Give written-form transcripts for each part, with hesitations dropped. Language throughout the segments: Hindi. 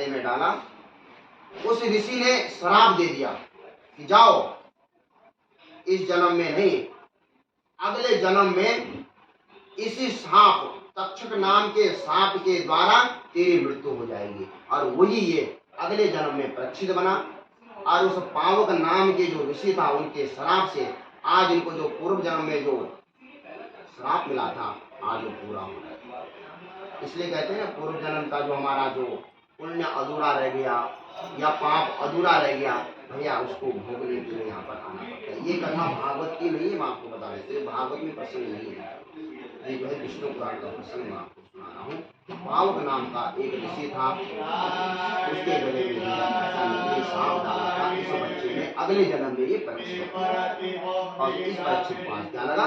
गले में डाला। उस ऋषि ने श्राप दे दिया कि जाओ, इस जन्म में नहीं, अगले जन्म में इसी सांप, तक्षक नाम के सांप के द्वारा तेरी मृत्यु हो जाएगी। और वही ये अगले जन्म में परीक्षित बना। और उस पावक नाम के जो ऋषि था, उनके श्राप से आज इनको जो पूर्व जन्म में जो श्राप मिला था, आज वो पूरा हो गया। इसलिए कहते हैं ना, पूर्व जन्म का जो हमारा जो पुण्य अधूरा रह गया या पाप अधूरा रह गया, भैया उसको भोगने के लिए यहाँ पर आना पड़ता है। ये कथा भागवत की नहीं है, मैं आपको बता देते, भागवत में प्रसंग नहीं है, ये जो है विष्णु पुराण का प्रसंग मैं आपको सुना रहा हूँ। पावक नाम का एक ऋषि था, उसके गले में सांप डाला था। इस बच्चे ने अगले जन्म में ये परीक्षित, और इस परीक्षित पास क्या लगा,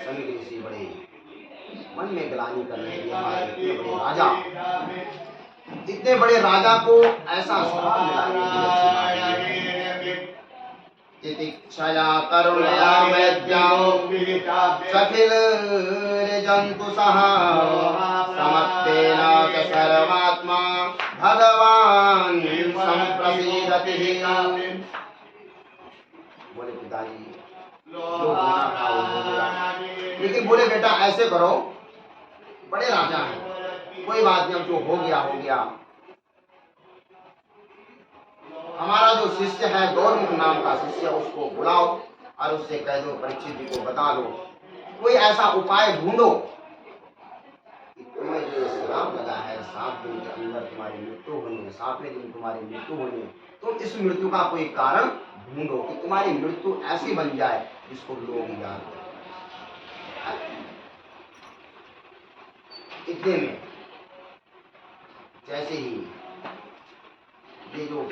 सभी ऋषि बड़े मन में ग्लानि कर रहे हैं, हमारे इतने बड़े राजा, इतने बड़े राजा को ऐसा श्राप मिला। तितिक्षया करुणया वैद्याओ सखिल जंतु सहा समत्तेन च सर्वात्मा भगवान संप्रसीदति। बोले पिताजी, जो होना था वो हो गया, लेकिन बोले बेटा ऐसे करो, बड़े राजा हैं, कोई बात नहीं, जो हो गया हो गया। हमारा जो शिष्य है, गौरमुख नाम का शिष्य, उसको बुलाओ और उससे कह दो, परीक्षित जी को बता दो, कोई ऐसा उपाय ढूंढो कि तुम्हें जो श्राप लगा है, 7 दिन के अंदर तुम्हारी मृत्यु होनी है, 7वें दिन तुम्हारी मृत्यु होनी है, तो इस मृत्यु का कोई कारण ढूंढो कि तुम्हारी मृत्यु ऐसी बन जाए जिसको लोग याद करें। इतने में जैसे ही ये जो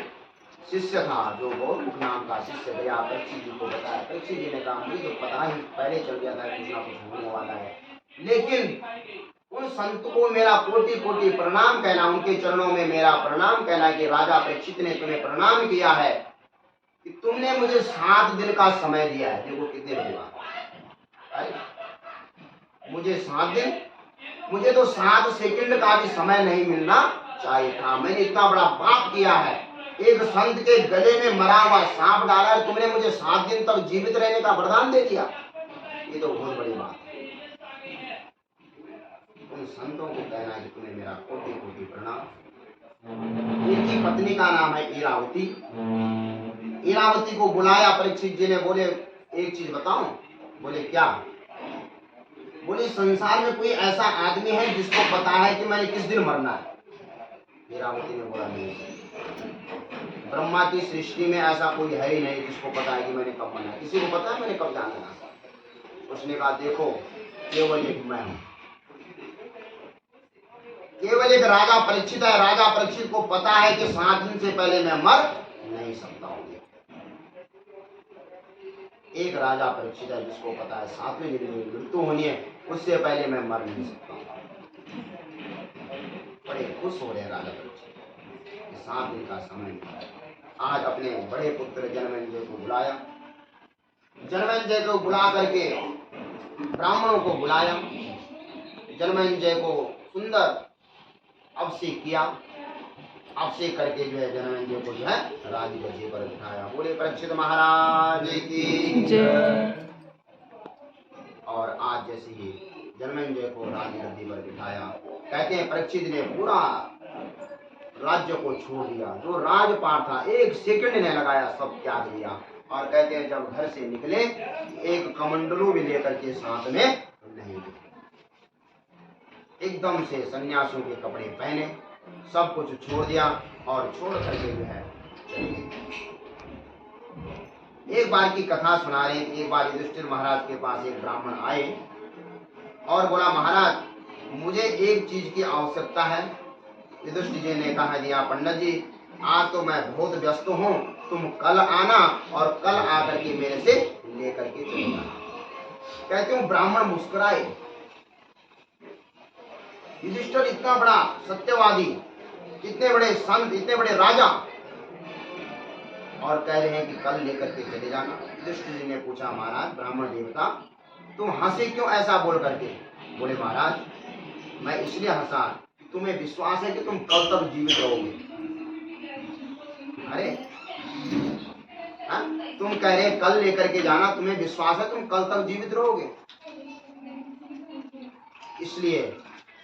शिष्य था, जो गौरमुख नाम का शिष्य गया, परीक्षित जी को बताया। परीक्षित जी ने कहा, मुझे तो पता ही पहले चल गया था कुछ ना कुछ होने वाला है, लेकिन उन संत को मेरा कोटि कोटि प्रणाम कहना, उनके चरणों में मेरा प्रणाम कहना कि राजा परीक्षित ने तुम्हें प्रणाम किया है कि तुमने मुझे 7 दिन का समय दिया है। देखो कितने बड़ी बात, मुझे 7 दिन, मुझे तो 7 सेकंड का भी समय नहीं मिलना चाहिए था। मैंने इतना बड़ा पाप किया है, एक संत के गले में मरा हुआ सांप डाला है, तुमने मुझे 7 दिन तक जीवित रहने का वरदान दे दिया। ये तो बहुत बड़ी बात है। उन संतों को कहना है कि तुम्हें मेरा कोटि कोटि प्रणाम। इनकी पत्नी का नाम है इरावती। इरावती को बुलाया परीक्षित जी ने। बोले एक चीज बताऊं? बोले क्या? बोले संसार में कोई ऐसा आदमी है जिसको पता है कि मैंने किस दिन मरना है? इरावती ने बोला नहीं, ब्रह्मा की सृष्टि में ऐसा कोई है ही नहीं जिसको पता है कि मैंने कब मरना है। किसी को पता है मैंने कब जाना है? उसने कहा देखो, केवल एक मैं हूं, केवल एक राजा परीक्षित है। राजा परीक्षित को पता है कि 7 दिन से पहले मैं मर नहीं सकता हूं। एक राजा परीक्षित है जिसको पता है 7वें दिन में मृत्यु होनी है, उससे पहले मैं मर नहीं सकता हूं। बड़े खुश हो रहे राजा परीक्षित, 7 दिन का समय। आज अपने बड़े पुत्र जनमेजय को बुलाया। जनमेजय को बुला करके ब्राह्मणों को बुलाया। जनमेजय को सुंदर अभिषेक किया। अभिषेक करके जो है जनमेजय को जो है राजगद्दी पर बिठाया। बोले परीक्षित महाराज की जय। और आज जैसे ही जनमेजय को राजगद्दी पर बिठाया, कहते हैं परीक्षित ने पूरा राज्य को छोड़ दिया। जो राजपाट था 1 सेकंड ने लगाया, सब त्याग दिया। और कहते हैं जब घर से निकले, एक कमंडलू भी लेकर के साथ में नहीं गए। एकदम से सन्यासियों के कपड़े पहने, सब कुछ छोड़ दिया और छोड़ करके जो है एक बार की कथा सुना रहे। एक बार युधिष्ठिर महाराज के पास एक ब्राह्मण आए और बोला महाराज मुझे एक चीज की आवश्यकता है। युधिष्ठिर जी ने कहा दिया पंडित जी आज तो मैं बहुत व्यस्त हूँ, तुम कल आना और कल आकर के मेरे से लेकर के चले जाना। कहते हूँ ब्राह्मण मुस्कुराए। युधिष्ठिर इतना बड़ा सत्यवादी, इतने बड़े संत, इतने बड़े राजा, और कह रहे हैं कि कल लेकर के चले जाना। युधिष्ठिर जी ने पूछा महाराज ब्राह्मण देवता तुम हंसे क्यों ऐसा बोल करके? बोले महाराज मैं इसलिए हंसा कि तुम्हें विश्वास है कि तुम कल तक जीवित रहोगे। अरे हाँ? तुम कह रहे कल लेकर के जाना, तुम्हें विश्वास है तुम कल तक जीवित रहोगे। इसलिए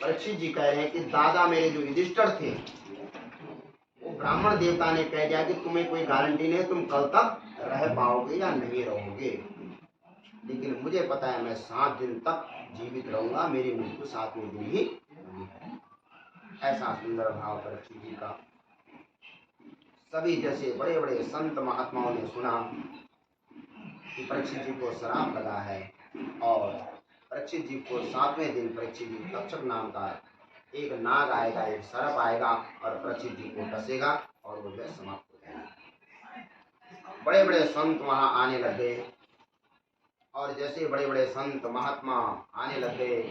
परीक्षित जी कह रहे हैं कि दादा मेरे जो युधिष्ठिर थे, वो ब्राह्मण देवता ने कह दिया कि तुम्हें कोई गारंटी नहीं, तुम कल तक रह पाओगे या नहीं रहोगे, लेकिन मुझे पता है मैं 7 दिन तक जीवित रहूंगा, मेरी मृत्यु 7वें दिन ही होगी। ऐसा सुंदर भाव परीक्षित जी का। सभी जैसे बड़े बड़े संत महात्माओं ने सुना कि परीक्षित जी को श्राप लगा है, और परीक्षित जी को 7वें दिन परीक्षित जी तक्षक नाम का एक नाग आएगा, एक सर्प आएगा और परीक्षित जी को डसेगा और वो जो समाप्त हो जाएगा। बड़े बड़े संत वहां आने लग गए, और जैसे बड़े बड़े संत महात्मा आने लग गए,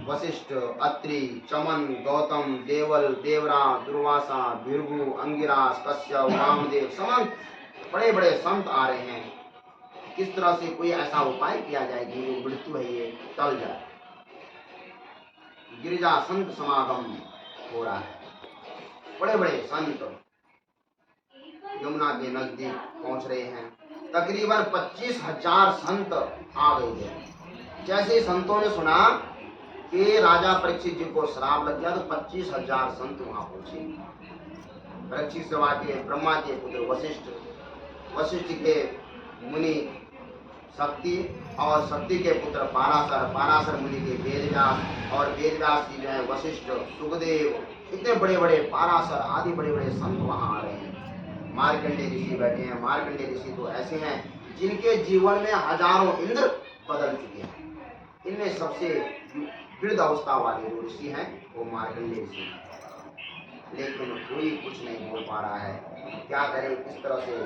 वशिष्ठ, अत्रि, चमन, गौतम, देवल, देवरा, दुर्वासा, भृगु, अंगिरास, कश्यप, वामदेव, समस्त बड़े बड़े संत आ रहे हैं। किस तरह से कोई ऐसा उपाय किया जाए कि वो मृत्यु है ये टल जाए। गिरिजा संत समागम हो रहा है। बड़े बड़े संत यमुना के नजदीक पहुंच रहे हैं। तकरीबन 25,000 संत आ गए थे। जैसे संतों ने सुना कि राजा परीक्षित जी को श्राप लग गया, तो 25,000 संत वहां पहुंचे। परीक्षित सभा के ब्रह्मा के पुत्र वशिष्ठ, वशिष्ठ के मुनि शक्ति, और शक्ति के पुत्र पाराशर, पाराशर मुनि के वेदव्यास, और वेदव्यास की जो है वशिष्ठ, सुखदेव, इतने बड़े बड़े पाराशर आदि बड़े बड़े संत वहां आ रहे हैं। मार्कंडेय ऋषि बैठे हैं। मार्कंडेय ऋषि तो ऐसे हैं जिनके जीवन में हजारों इंद्र बदल चुके हैं। इनमें सबसे वृद्ध अवस्था वाले जो ऋषि हैं वो मार्कंडेय ऋषि हैं। लेकिन कोई कुछ नहीं हो पा रहा है। क्या करें, किस तरह से ये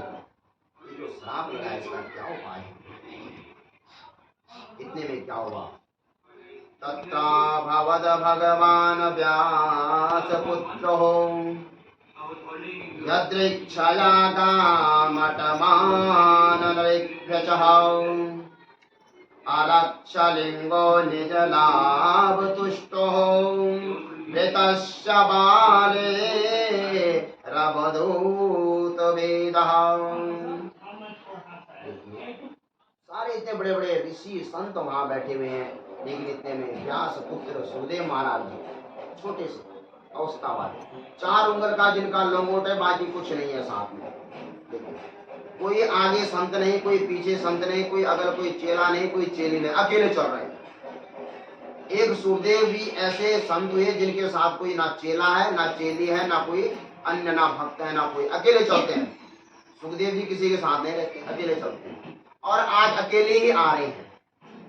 जो श्राप लगा है इसका क्या उपाय है। इतने में क्या हुआ, तत्रा भवद भगवान व्यास पुत्रो यदृक्षया गामटमानरिभ्यचः अलक्षलिंगो निजलाभतुष्टो मृतस्य बाले रवधूत वेदः। सारे इतने बड़े बड़े ऋषि संत वहां बैठे हुए हैं, लेकिन इतने में व्यास पुत्र सुखदेव महाराज जी, छोटे से अवस्था वाले, 4 उंगल का जिनका लंगोट है, बाकी कुछ नहीं है साथ में। देखो, कोई आगे संत नहीं, कोई पीछे संत नहीं, कोई अगर कोई चेला नहीं, कोई चेली नहीं, अकेले चल रहे हैं। एक सुखदेव भी ऐसे संत हुए जिनके साथ कोई ना चेला है, ना चेली है, ना कोई अन्य, ना भक्त है, ना कोई, अकेले चलते हैं। सुखदेव जी किसी के साथ नहीं रहते, अकेले चलते हैं, और आज अकेले ही आ रहे हैं।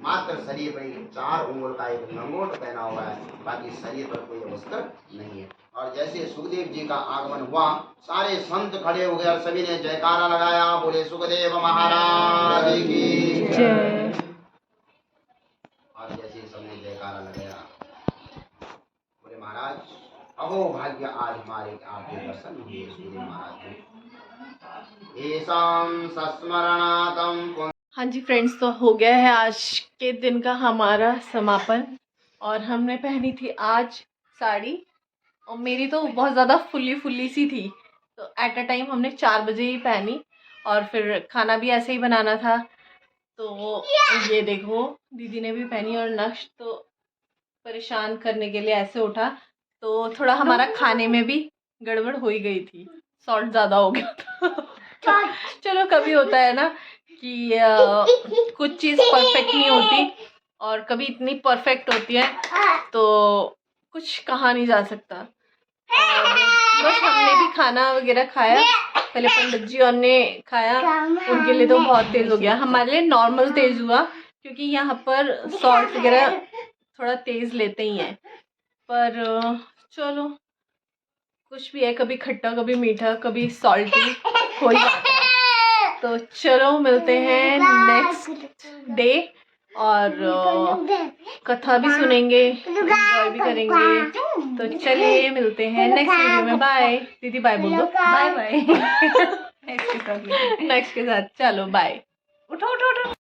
मात्र शरीर में 4 उंगल का एक लंगोट पहना हुआ है, बाकी शरीर पर कोई वस्त्र नहीं है। और जैसे सुखदेव जी का आगमन हुआ, सारे संत खड़े हो गए और सभी ने जयकारा लगाया, बोले सुखदेव महाराज की जय। और जैसे सबने जयकारा लगाया, बोले महाराज अहो भाग्य, आज हमारे आपके दर्शन हुए सुखदेव महाराज जी। एसाम सस्मरणातम। हाँ जी फ्रेंड्स, तो हो गया है आज के दिन का हमारा समापन। और हमने पहनी थी आज साड़ी, और मेरी तो बहुत ज़्यादा फुल्ली सी थी, तो एट अ टाइम हमने 4 बजे ही पहनी। और फिर खाना भी ऐसे ही बनाना था, तो ये देखो दीदी ने भी पहनी। और नक्श तो परेशान करने के लिए ऐसे उठा, तो थोड़ा हमारा खाने में भी गड़बड़ हो ही गई थी, सॉल्ट ज़्यादा हो गया था। चलो कभी होता है ना कि कुछ चीज़ परफेक्ट नहीं होती, और कभी इतनी परफेक्ट होती है तो कुछ कहा नहीं जा सकता। और बस हमने भी खाना वगैरह खाया, पहले पंडित जी और ने खाया, उनके लिए तो बहुत तेज़ हो गया, हमारे लिए नॉर्मल तेज़ हुआ, क्योंकि यहाँ पर सॉल्ट वगैरह थोड़ा तेज़ लेते ही हैं। पर चलो कुछ भी है, कभी खट्टा कभी मीठा कभी सॉल्टी हो ही जाता है। तो चलो मिलते हैं नेक्स्ट डे, और कथा भी सुनेंगे, एंजॉय भी करेंगे। तो चलिए मिलते हैं नेक्स्ट वीडियो में। बाय दीदी, बाय बोल दो। बाय बाय नेक्स्ट के साथ चलो बाय। उठो उठो उठो।